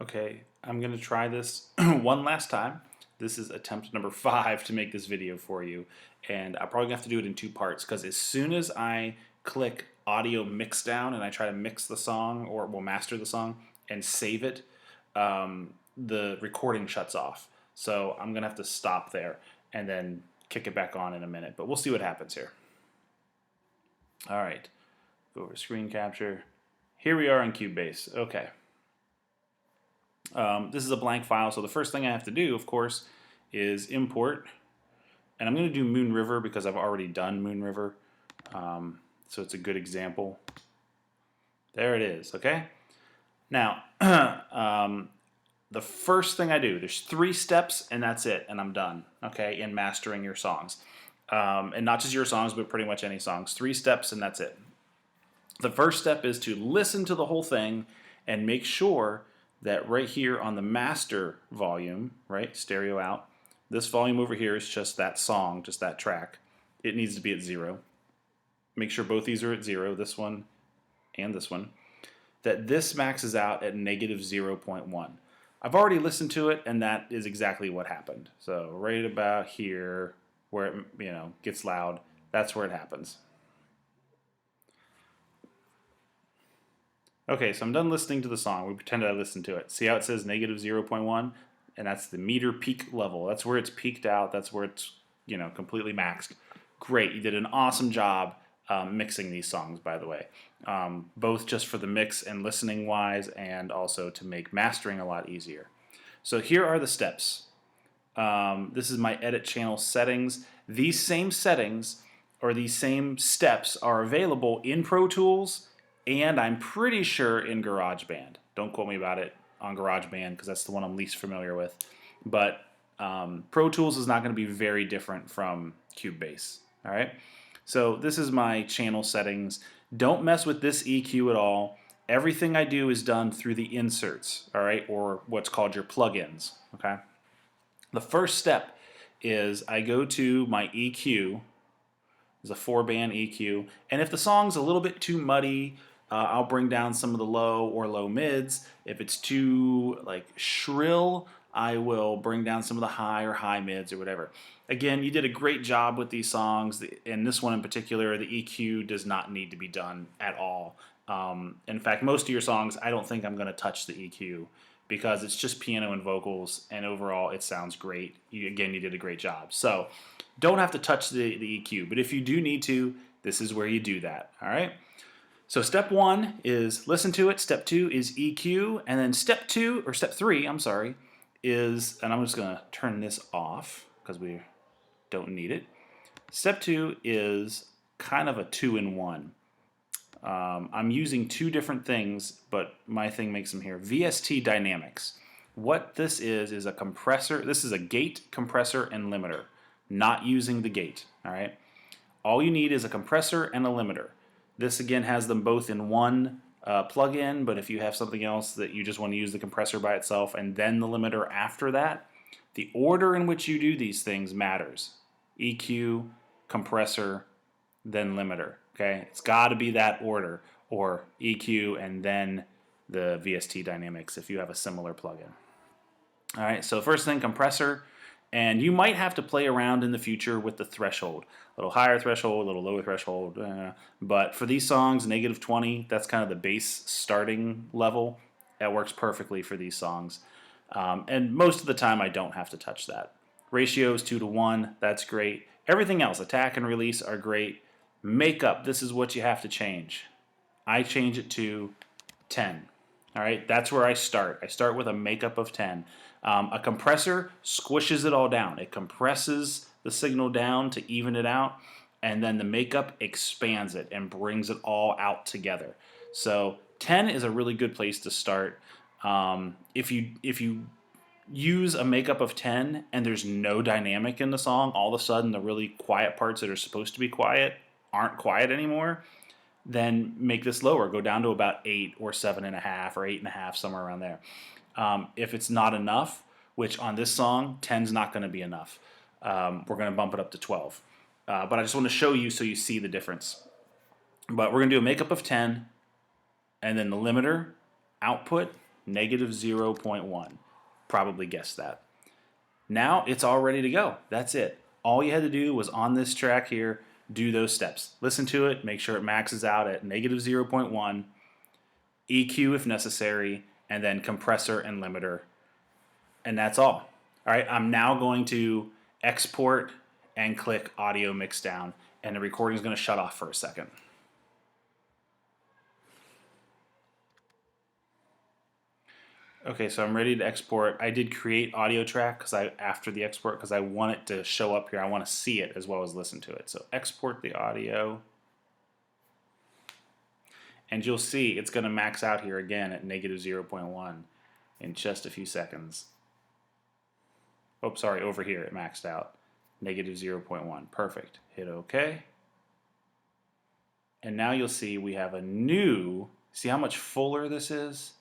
Okay, I'm going to try this one last time. This is attempt number 5 to make this video for you. And I'm probably going to have to do it in 2 parts because as soon as I click audio mix down and I try to mix the song or will master the song and save it, the recording shuts off. So I'm going to have to stop there and then kick it back on in a minute. But we'll see what happens here. All right, go over screen capture. Here we are in Cubase. Okay. This is a blank file, so the first thing I have to do, of course, is import. And I'm going to do Moon River because I've already done Moon River. So it's a good example. There it is, okay? Now, the first thing I do, there's 3 steps and that's it, and I'm done, okay, in mastering your songs. And not just your songs, but pretty much any songs. 3 steps and that's it. The first step is to listen to the whole thing and make sure that right here on the master volume, right, stereo out, this volume over here is just that song, just that track. It needs to be at 0. Make sure both these are at 0, this one and this one. That this maxes out at negative 0.1. I've already listened to it, and that is exactly what happened. So right about here, where it gets loud, that's where it happens. Okay, so I'm done listening to the song. We pretend I listened to it. See how it says negative 0.1? And that's the meter peak level. That's where it's peaked out. That's where it's, completely maxed. Great, you did an awesome job mixing these songs, by the way. Both just for the mix and listening wise, and also to make mastering a lot easier. So here are the steps. This is my edit channel settings. These same settings, or these same steps, are available in Pro Tools, and I'm pretty sure in GarageBand. Don't quote me about it on GarageBand because that's the one I'm least familiar with. But Pro Tools is not going to be very different from Cubase. All right. So this is my channel settings. Don't mess with this EQ at all. Everything I do is done through the inserts. All right, or what's called your plugins. Okay. The first step is I go to my EQ. It's a 4-band EQ, and if the song's a little bit too muddy, I'll bring down some of the low or low mids. If it's too shrill, I will bring down some of the high or high mids or whatever. Again, you did a great job with these songs. In this one in particular, the EQ does not need to be done at all. In fact, most of your songs, I don't think I'm going to touch the EQ because it's just piano and vocals, and overall it sounds great. You did a great job. So don't have to touch the EQ, but if you do need to, this is where you do that. All right. So step 1 is listen to it. Step 2 is EQ, and then step 3, I'm sorry, is, and I'm just going to turn this off because we don't need it. Step 2 is kind of a 2-in-1. I'm using 2 different things, but my thing makes them here. VST Dynamics. What this is a compressor. This is a gate, compressor, and limiter. Not using the gate. All right. All you need is a compressor and a limiter. This again has them both in one plug-in, but if you have something else that you just want to use the compressor by itself and then the limiter after that, the order in which you do these things matters. EQ, compressor, then limiter. Okay, it's got to be that order, or EQ and then the VST Dynamics if you have a similar plugin. All right, so first thing, compressor. And you might have to play around in the future with the threshold. A little higher threshold, a little lower threshold. But for these songs, negative 20, that's kind of the base starting level. That works perfectly for these songs. And most of the time, I don't have to touch that. Ratio is 2-to-1. That's great. Everything else, attack and release, are great. Makeup, this is what you have to change. I change it to 10. All right, that's where I start. I start with a makeup of 10. A compressor squishes it all down. It compresses the signal down to even it out, and then the makeup expands it and brings it all out together. So 10 is a really good place to start. If you use a makeup of 10 and there's no dynamic in the song, all of a sudden the really quiet parts that are supposed to be quiet aren't quiet anymore, then make this lower. Go down to about 8 or 7.5 or 8.5, somewhere around there. If it's not enough, which on this song, 10's not going to be enough, we're going to bump it up to 12. But I just want to show you so you see the difference. But we're going to do a makeup of 10, and then the limiter, output, negative 0.1. Probably guessed that. Now it's all ready to go. That's it. All you had to do was on this track here, do those steps. Listen to it, make sure it maxes out at negative 0.1, EQ if necessary, and then compressor and limiter. And that's all. All right, I'm now going to export and click audio mix down, and the recording is going to shut off for a second. Okay, so I'm ready to export. I did create audio track after the export because I want it to show up here. I want to see it as well as listen to it. So export the audio. And you'll see it's going to max out here again at negative 0.1 in just a few seconds. Oh, sorry, over here it maxed out. Negative 0.1. Perfect. Hit OK. And now you'll see we have a new, see how much fuller this is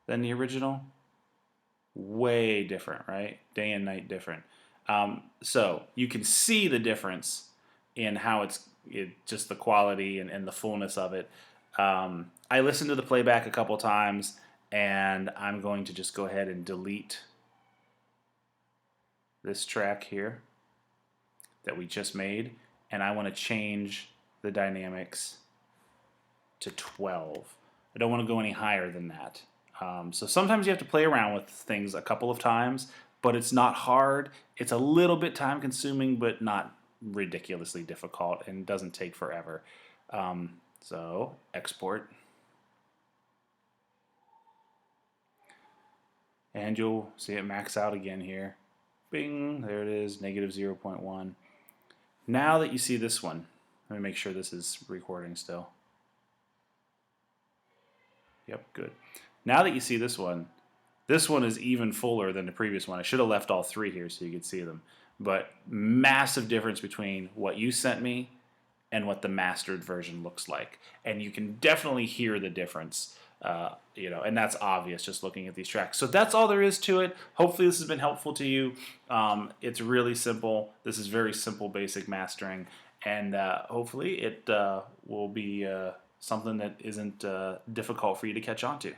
than the original? Way different, right? Day and night different. So you can see the difference in how just the quality and the fullness of it. I listened to the playback a couple times, and I'm going to just go ahead and delete this track here that we just made, and I want to change the dynamics to 12. I don't want to go any higher than that. So sometimes you have to play around with things a couple of times, but it's not hard. It's a little bit time consuming, but not ridiculously difficult, and doesn't take forever. So export. And you'll see it max out again here. Bing, there it is, negative 0.1. Now that you see this one, let me make sure this is recording still. Yep, good. Now that you see this one is even fuller than the previous one. I should have left all three here so you could see them. But massive difference between what you sent me and what the mastered version looks like. And you can definitely hear the difference, and that's obvious just looking at these tracks. So that's all there is to it. Hopefully this has been helpful to you. It's really simple. This is very simple, basic mastering. And hopefully it will be something that isn't difficult for you to catch on to.